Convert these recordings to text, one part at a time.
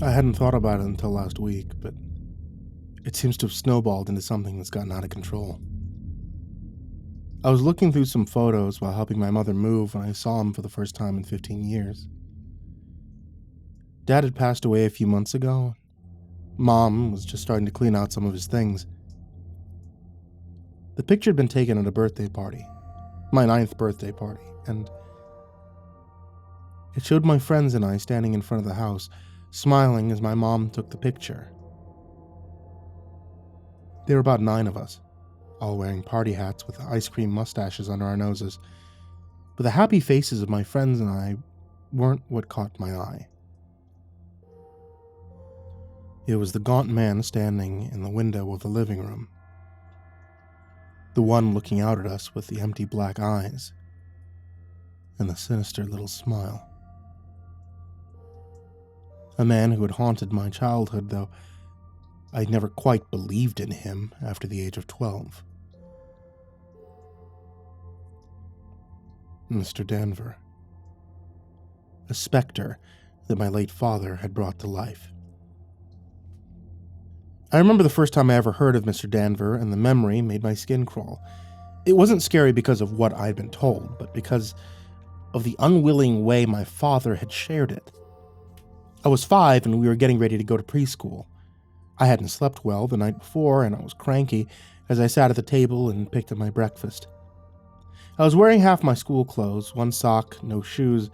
I hadn't thought about it until last week, but it seems to have snowballed into something that's gotten out of control. I was looking through some photos while helping my mother move when I saw him for the first time in 15 years. Dad had passed away a few months ago. Mom was just starting to clean out some of his things. The picture had been taken at a birthday party, my 9th birthday party, and it showed my friends and I standing in front of the house, smiling as my mom took the picture. There were about 9 of us, all wearing party hats with ice cream mustaches under our noses, but the happy faces of my friends and I weren't what caught my eye. It was the gaunt man standing in the window of the living room, the one looking out at us with the empty black eyes and the sinister little smile. A man who had haunted my childhood, though I'd never quite believed in him after the age of 12. Mr. Danver. A specter that my late father had brought to life. I remember the first time I ever heard of Mr. Danver, and the memory made my skin crawl. It wasn't scary because of what I'd been told, but because of the unwilling way my father had shared it. I was 5 and we were getting ready to go to preschool. I hadn't slept well the night before and I was cranky as I sat at the table and picked up my breakfast. I was wearing half my school clothes, 1 sock, no shoes,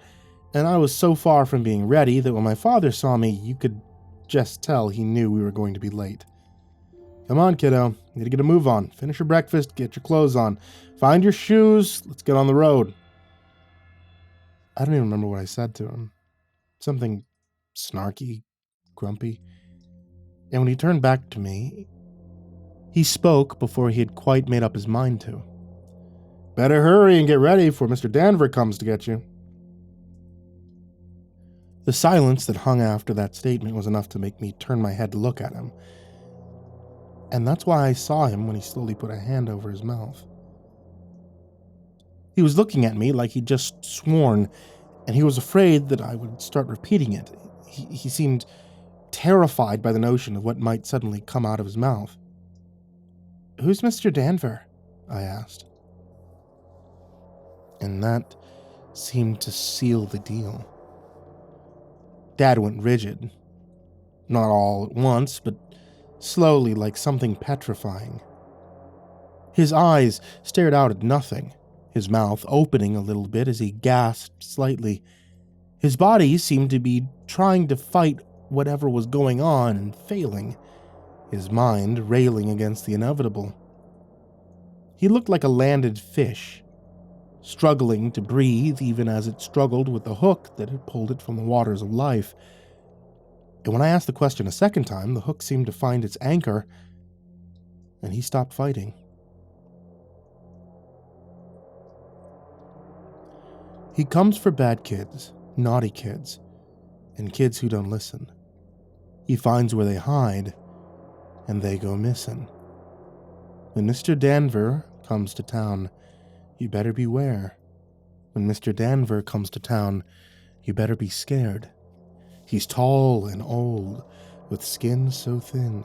and I was so far from being ready that when my father saw me, you could just tell he knew we were going to be late. Come on, kiddo. You need to get a move on. Finish your breakfast, get your clothes on. Find your shoes, let's get on the road. I don't even remember what I said to him. Something snarky, grumpy. And when he turned back to me, he spoke before he had quite made up his mind to. Better hurry and get ready before Mr. Danver comes to get you. The silence that hung after that statement was enough to make me turn my head to look at him. And that's why I saw him when he slowly put a hand over his mouth. He was looking at me like he'd just sworn, and he was afraid that I would start repeating it. He seemed terrified by the notion of what might suddenly come out of his mouth. "Who's Mr. Danver?" I asked. And that seemed to seal the deal. Dad went rigid. Not all at once, but slowly, like something petrifying. His eyes stared out at nothing, his mouth opening a little bit as he gasped slightly. His body seemed to be trying to fight whatever was going on and failing, his mind railing against the inevitable. He looked like a landed fish, struggling to breathe even as it struggled with the hook that had pulled it from the waters of life. And when I asked the question a second time, the hook seemed to find its anchor, and he stopped fighting. He comes for bad kids, naughty kids, and kids who don't listen. He finds where they hide, and they go missing. When Mr. Danver comes to town, you better beware. When Mr. Danver comes to town, you better be scared. He's tall and old, with skin so thin.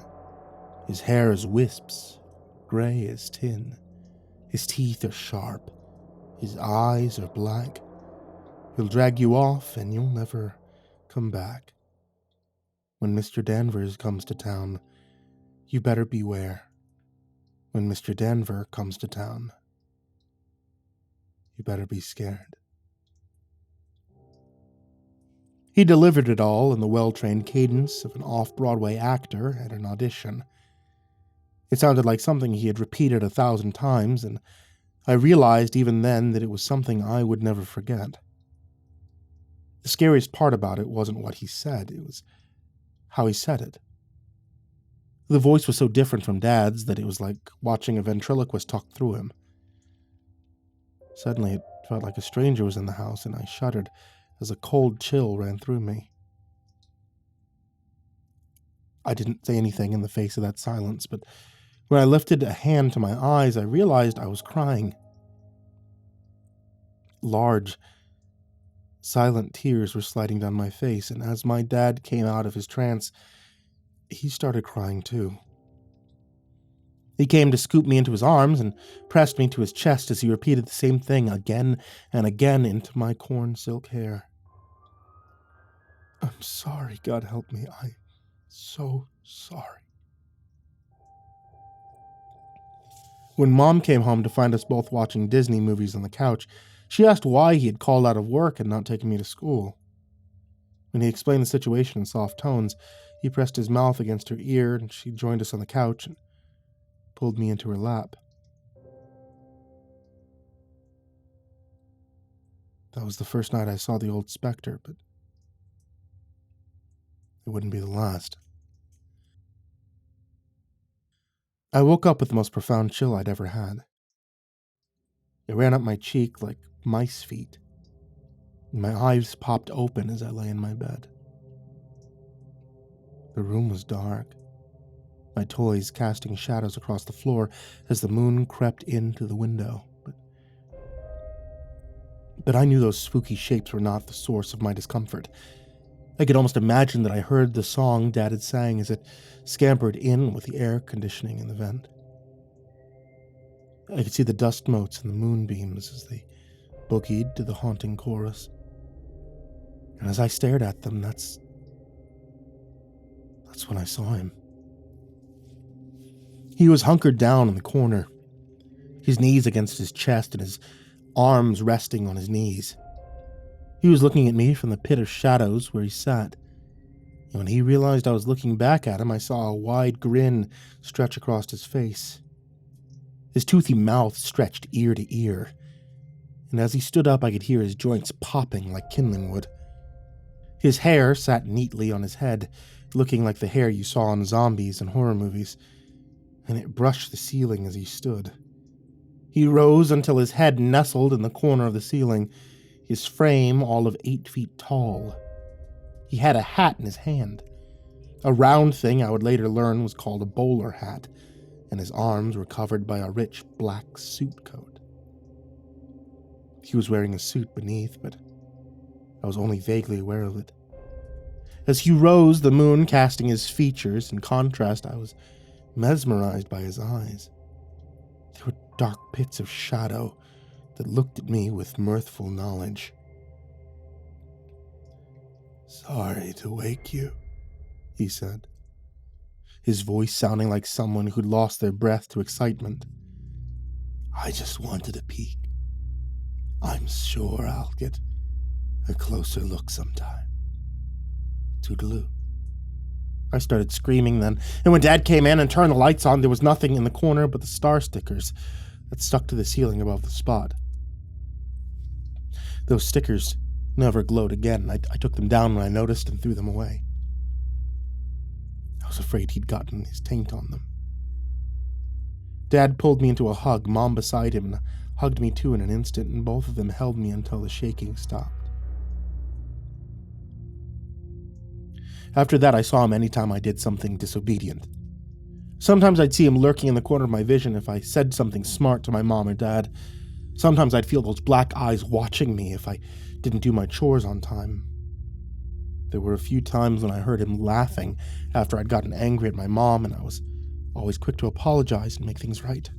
His hair is wisps, gray as tin. His teeth are sharp. His eyes are black. He'll drag you off and you'll never come back. When Mr. Danvers comes to town, you better beware. When Mr. Danver comes to town, you better be scared. He delivered it all in the well-trained cadence of an off-Broadway actor at an audition. It sounded like something he had repeated 1,000 times, and I realized even then that it was something I would never forget. The scariest part about it wasn't what he said, it was how he said it. The voice was so different from Dad's that it was like watching a ventriloquist talk through him. Suddenly it felt like a stranger was in the house, and I shuddered as a cold chill ran through me. I didn't say anything in the face of that silence, but when I lifted a hand to my eyes, I realized I was crying. Large, Silent tears were sliding down my face, and as my dad came out of his trance, he started crying too. He came to scoop me into his arms and pressed me to his chest as he repeated the same thing again and again into my corn silk hair. I'm sorry, God help me. I'm so sorry. When Mom came home to find us both watching Disney movies on the couch, she asked why he had called out of work and not taken me to school. When he explained the situation in soft tones, he pressed his mouth against her ear, and she joined us on the couch and pulled me into her lap. That was the first night I saw the old Spector, but it wouldn't be the last. I woke up with the most profound chill I'd ever had. It ran up my cheek like mice feet, and my eyes popped open as I lay in my bed. The room was dark, my toys casting shadows across the floor as the moon crept in through the window. But I knew those spooky shapes were not the source of my discomfort. I could almost imagine that I heard the song Dad had sang as it scampered in with the air conditioning in the vent. I could see the dust motes and the moonbeams as they boogied to the haunting chorus. And as I stared at them, that's when I saw him. He was hunkered down in the corner, his knees against his chest and his arms resting on his knees. He was looking at me from the pit of shadows where he sat. And when he realized I was looking back at him, I saw a wide grin stretch across his face. His toothy mouth stretched ear to ear, and as he stood up I could hear his joints popping like kindling wood. His hair sat neatly on his head, looking like the hair you saw in zombies and horror movies, and it brushed the ceiling as he stood. He rose until his head nestled in the corner of the ceiling, his frame all of 8 feet tall. He had a hat in his hand, a round thing I would later learn was called a bowler hat, and his arms were covered by a rich black suit coat. He was wearing a suit beneath, but I was only vaguely aware of it. As he rose, the moon casting his features in contrast, I was mesmerized by his eyes. They were dark pits of shadow that looked at me with mirthful knowledge. "Sorry to wake you," he said, his voice sounding like someone who'd lost their breath to excitement. "I just wanted a peek. I'm sure I'll get a closer look sometime. Toodaloo." I started screaming then, and when Dad came in and turned the lights on, there was nothing in the corner but the star stickers that stuck to the ceiling above the spot. Those stickers never glowed again. I took them down when I noticed and threw them away. I was afraid he'd gotten his taint on them. Dad pulled me into a hug, Mom beside him, and hugged me too in an instant, and both of them held me until the shaking stopped. After that, I saw him anytime I did something disobedient. Sometimes I'd see him lurking in the corner of my vision if I said something smart to my mom or dad. Sometimes I'd feel those black eyes watching me if I didn't do my chores on time. There were a few times when I heard him laughing after I'd gotten angry at my mom, and I was always quick to apologize and make things right.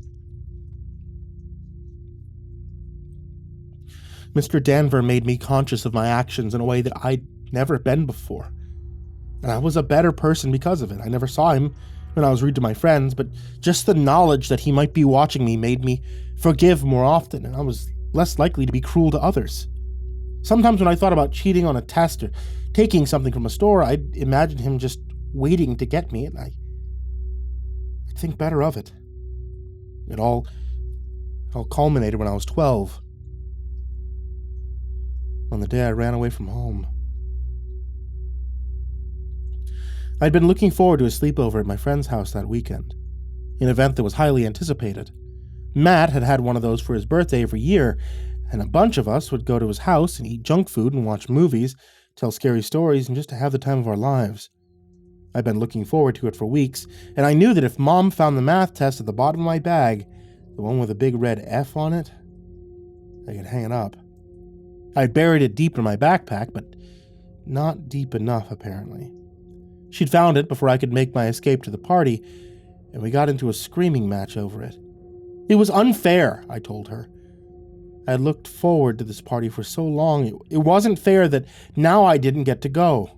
Mr. Danver made me conscious of my actions in a way that I'd never been before. And I was a better person because of it. I never saw him when I was rude to my friends, but just the knowledge that he might be watching me made me forgive more often, and I was less likely to be cruel to others. Sometimes when I thought about cheating on a test or taking something from a store, I'd imagine him just waiting to get me, and I'd think better of it. It all culminated when I was 12, on the day I ran away from home. I'd been looking forward to a sleepover at my friend's house that weekend, an event that was highly anticipated. Matt had had one of those for his birthday every year, and a bunch of us would go to his house and eat junk food and watch movies, tell scary stories, and just to have the time of our lives. I'd been looking forward to it for weeks, and I knew that if Mom found the math test at the bottom of my bag, the one with a big red F on it, I could hang it up. I buried it deep in my backpack, but not deep enough, apparently. She'd found it before I could make my escape to the party, and we got into a screaming match over it. It was unfair, I told her. I had looked forward to this party for so long. It wasn't fair that now I didn't get to go.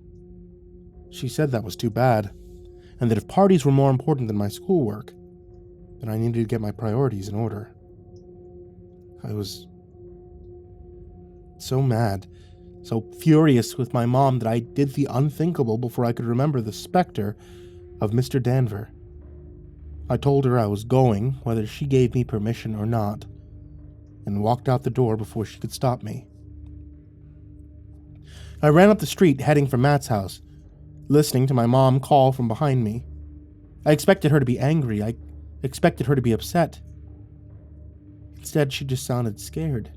She said that was too bad, and that if parties were more important than my schoolwork, then I needed to get my priorities in order. I was so mad, so furious with my mom that I did the unthinkable before I could remember the specter of Mr. Danver. I told her I was going, whether she gave me permission or not, and walked out the door before she could stop me. I ran up the street heading for Matt's house, listening to my mom call from behind me. I expected her to be angry. I expected her to be upset. Instead, she just sounded scared.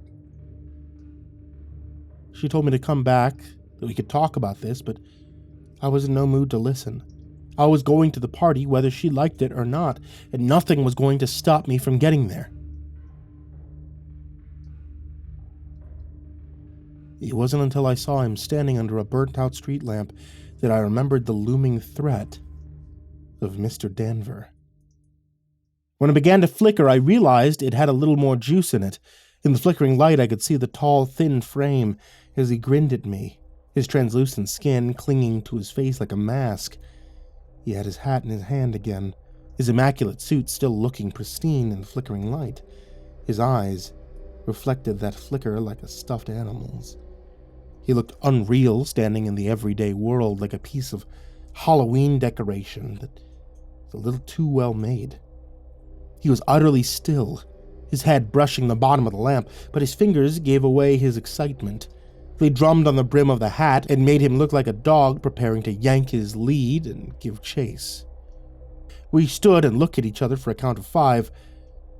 She told me to come back, that we could talk about this, but I was in no mood to listen. I was going to the party whether she liked it or not, and nothing was going to stop me from getting there. It wasn't until I saw him standing under a burnt-out street lamp that I remembered the looming threat of Mr. Danver. When it began to flicker, I realized it had a little more juice in it. In the flickering light, I could see the tall, thin frame as he grinned at me, his translucent skin clinging to his face like a mask. He had his hat in his hand again, his immaculate suit still looking pristine in the flickering light. His eyes reflected that flicker like a stuffed animal's. He looked unreal, standing in the everyday world like a piece of Halloween decoration that was a little too well made. He was utterly still, his head brushing the bottom of the lamp, but his fingers gave away his excitement. They drummed on the brim of the hat and made him look like a dog preparing to yank his lead and give chase. We stood and looked at each other for a count of 5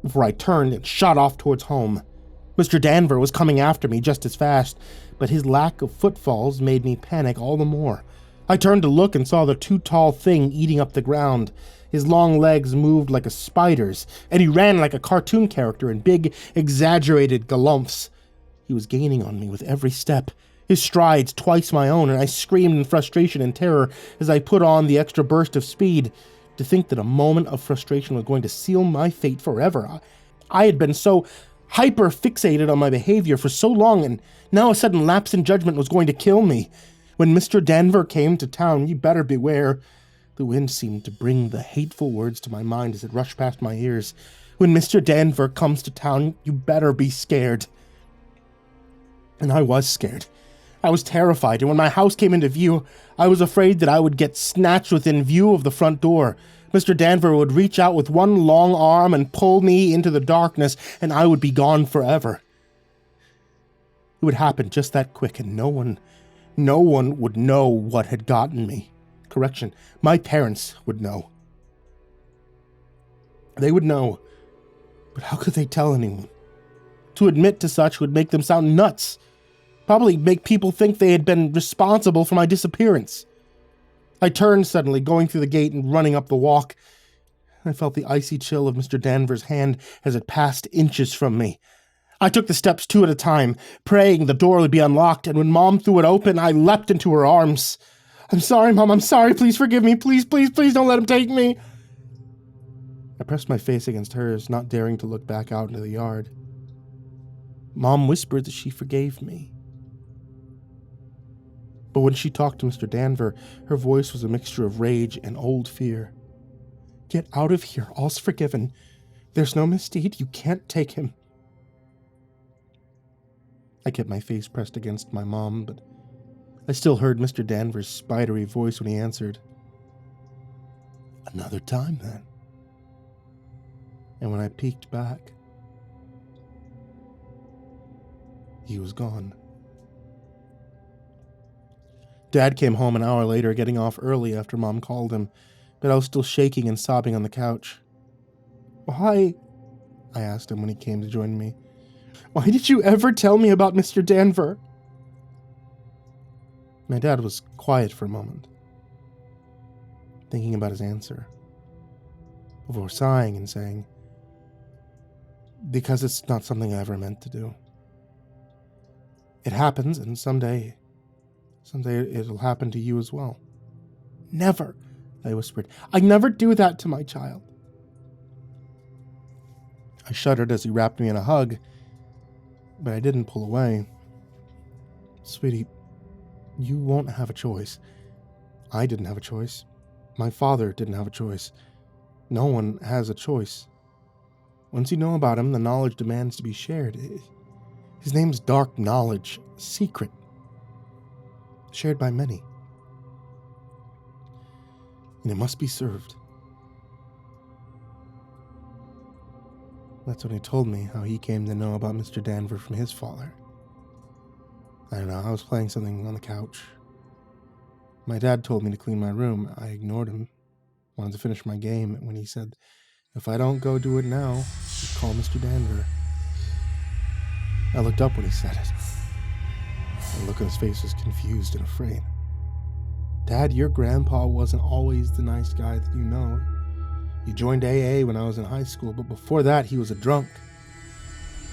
before I turned and shot off towards home. Mr. Danver was coming after me just as fast, but his lack of footfalls made me panic all the more. I turned to look and saw the too tall thing eating up the ground. His long legs moved like a spider's, and he ran like a cartoon character in big, exaggerated galumphs. He was gaining on me with every step, his strides twice my own, and I screamed in frustration and terror as I put on the extra burst of speed. To think that a moment of frustration was going to seal my fate forever. I had been so hyper-fixated on my behavior for so long, and now a sudden lapse in judgment was going to kill me. When Mr. Danver came to town, you better beware. The wind seemed to bring the hateful words to my mind as it rushed past my ears. When Mr. Danver comes to town, you better be scared. And I was scared. I was terrified, and when my house came into view, I was afraid that I would get snatched within view of the front door. Mr. Danver would reach out with one long arm and pull me into the darkness, and I would be gone forever. It would happen just that quick, and no one would know what had gotten me. Correction, my parents would know. They would know, but how could they tell anyone? To admit to such would make them sound nuts. Probably make people think they had been responsible for my disappearance. I turned suddenly, going through the gate and running up the walk. I felt the icy chill of Mr. Danver's hand as it passed inches from me. I took the steps 2 at a time, praying the door would be unlocked, and when Mom threw it open, I leapt into her arms. "I'm sorry, Mom, I'm sorry, please forgive me, please, please, please don't let him take me." I pressed my face against hers, not daring to look back out into the yard. Mom whispered that she forgave me. But when she talked to Mr. Danver, her voice was a mixture of rage and old fear. "Get out of here, all's forgiven. There's no misdeed, you can't take him." I kept my face pressed against my mom, but I still heard Mr. Danver's spidery voice when he answered. "Another time, then." And when I peeked back, he was gone. Dad came home an hour later, getting off early after Mom called him, but I was still shaking and sobbing on the couch. "Why?" I asked him when he came to join me. "Why did you ever tell me about Mr. Danver?" My dad was quiet for a moment, thinking about his answer, before sighing and saying, "Because it's not something I ever meant to do. It happens, and someday it'll happen to you as well. Never, I whispered. I never do that to my child. I shuddered as he wrapped me in a hug, but I didn't pull away. Sweetie, you won't have a choice. I didn't have a choice. My father didn't have a choice. No one has a choice. Once you know about him, the knowledge demands to be shared. His name's dark knowledge, secret, shared by many. And it must be served. That's when he told me how he came to know about Mr. Danver from his father. I don't know, I was playing something on the couch. My dad told me to clean my room. I ignored him. Wanted to finish my game when he said, if I don't go do it now, just call Mr. Danver. I looked up when he said it. The look on his face was confused and afraid. Dad, your grandpa wasn't always the nice guy that you know. He joined AA when I was in high school, but before that he was a drunk.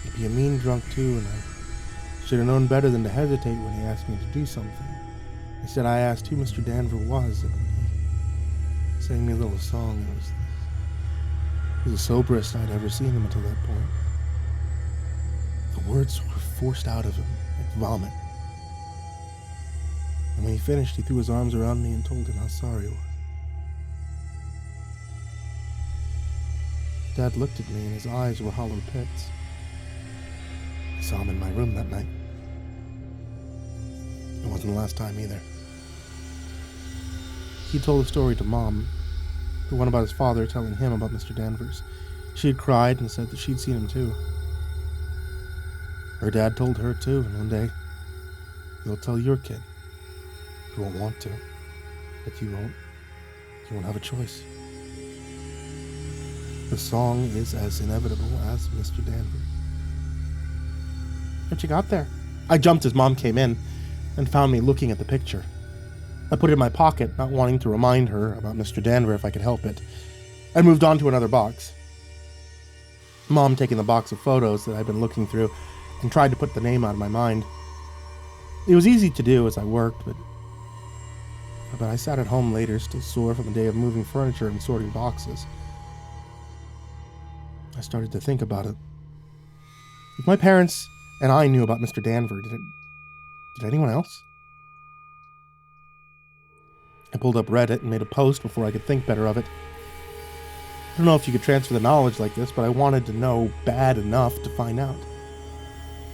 He'd be a mean drunk too, and I should have known better than to hesitate when he asked me to do something. He said I asked who Mr. Danver was, and he sang me a little song. It was the soberest I'd ever seen him until that point. The words were forced out of him like vomit. And when he finished, he threw his arms around me and told him how sorry he was. Dad looked at me and his eyes were hollow pits. I saw him in my room that night. It wasn't the last time either. He told a story to Mom, the one about his father telling him about Mr. Danvers. She had cried and said that she'd seen him too. Her dad told her too, and one day, you'll tell your kid. You won't want to, but you won't have a choice. The song is as inevitable as Mr. Danver. What you got there? I jumped as Mom came in and found me looking at the picture. I put it in my pocket, not wanting to remind her about Mr. Danver if I could help it. I moved on to another box. Mom taking the box of photos that I'd been looking through and tried to put the name out of my mind. It was easy to do as I worked, but I sat at home later, still sore from a day of moving furniture and sorting boxes. I started to think about it. If my parents and I knew about Mr. Danver, did anyone else? I pulled up Reddit and made a post before I could think better of it. I don't know if you could transfer the knowledge like this, but I wanted to know bad enough to find out.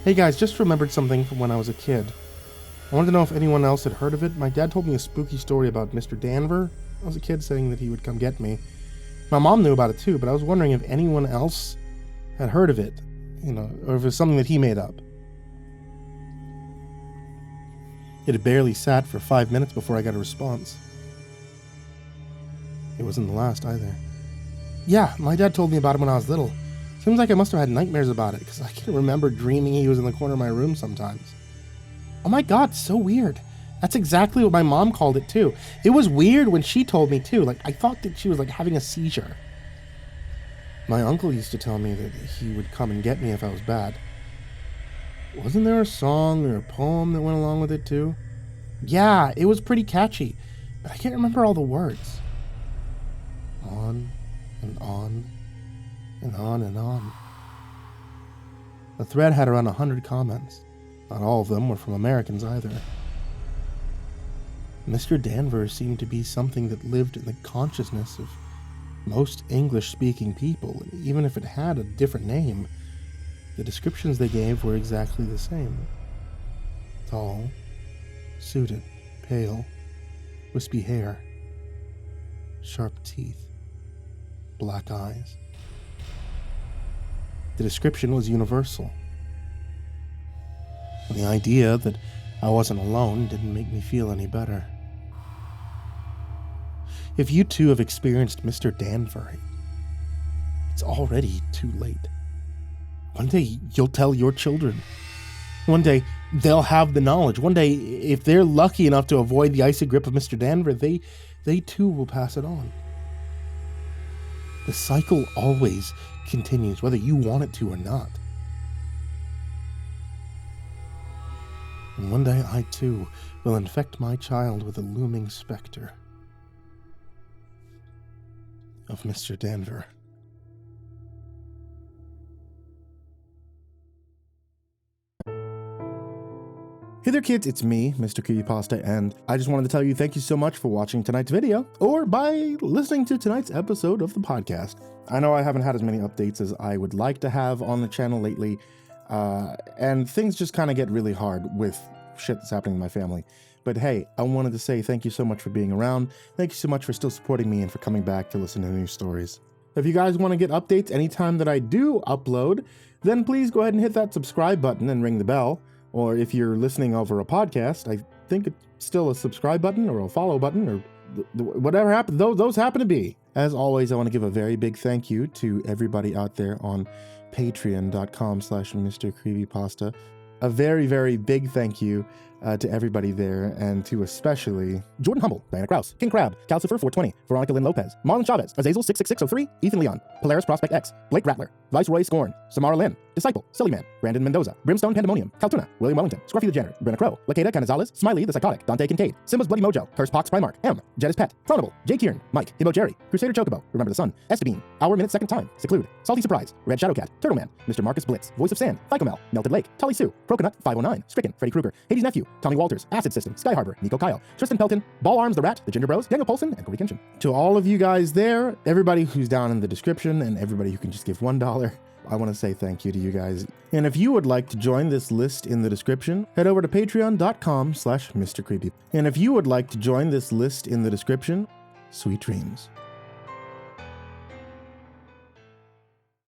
Hey guys, just remembered something from when I was a kid. I wanted to know if anyone else had heard of it. My dad told me a spooky story about Mr. Danver. I was a kid saying that he would come get me. My mom knew about it too, but I was wondering if anyone else had heard of it, or if it was something that he made up. It had barely sat for 5 minutes before I got a response. It wasn't the last either. Yeah, my dad told me about it when I was little. Seems like I must have had nightmares about it, because I can remember dreaming he was in the corner of my room sometimes. Oh my god, so weird. That's exactly what my mom called it too. It was weird when she told me too. I thought that she was having a seizure. My uncle used to tell me that he would come and get me if I was bad. Wasn't there a song or a poem that went along with it too? Yeah, it was pretty catchy, but I can't remember all the words. On and on and on and on. The thread had around 100 comments. Not all of them were from Americans either. Mr. Danver seemed to be something that lived in the consciousness of most English-speaking people, and even if it had a different name, the descriptions they gave were exactly the same. Tall, suited, pale, wispy hair, sharp teeth, black eyes. The description was universal. And the idea that I wasn't alone didn't make me feel any better. If you too have experienced Mr. Danver, it's already too late. One day you'll tell your children. One day they'll have the knowledge. One day, if they're lucky enough to avoid the icy grip of Mr. Danver, they too will pass it on. The cycle always continues, whether you want it to or not. And one day I too will infect my child with the looming specter of Mr. Danver. Hey there kids, it's me, MrCreepyPasta, and I just wanted to tell you thank you so much for watching tonight's video, or by listening to tonight's episode of the podcast. I know I haven't had as many updates as I would like to have on the channel lately, and things just kind of get really hard with shit that's happening in my family. But hey, I wanted to say thank you so much for being around, thank you so much for still supporting me and for coming back to listen to new stories. If you guys want to get updates anytime that I do upload, then please go ahead and hit that subscribe button and ring the bell. Or if you're listening over a podcast, I think it's still a subscribe button or a follow button or whatever happen. Those happen to be. As always, I want to give a very big thank you to everybody out there on patreon.com/MrCreepyPasta. A very, very big thank you to everybody there, and to especially Jordan Humble, Diana Kraus, King Crab, Calcifer420, Veronica Lynn Lopez, Marlon Chavez, Azazel66603, Ethan Leon, Polaris Prospect X, Blake Rattler, Viceroy Scorn, Samara Lynn, Disciple, SullyMan, Brandon Mendoza, BrimstonePandemonium, Caltuna, William Wellington, Scruffy the Janitor, Brenna LaQueda, Canizales, Smiley the Psychotic, Dante Kinkade, SimbasBloodyMojo, CursepoxPrimarch, M, Jettis Pet, Clonable, J. Kieran, Mike, Himbo Jerry, Crusader Chocobo, Remember the Sun, Estebean, Our Minute Second Time, Seclude, Salty Surprise, Red Shadowcat, Turtleman, Mr. Marcus Blitz, Voice of Sand, Ficomel, Melted Lake, Tully Sue, Croconut 509, Stricken, Freddy Krueger, Hades Nephew, Tommy Walters, Acid System, Sky Harbor, Nico Kyle, Tristan Pelton, Ball Arms the Rat, The Ginger Bros, Daniel Polson, and Cody Kinchin. To all of you guys there, everybody who's down in the description, and everybody who can just give $1, I want to say thank you to you guys. And if you would like to join this list in the description, head over to patreon.com/MrCreepy. And if you would like to join this list in the description, sweet dreams.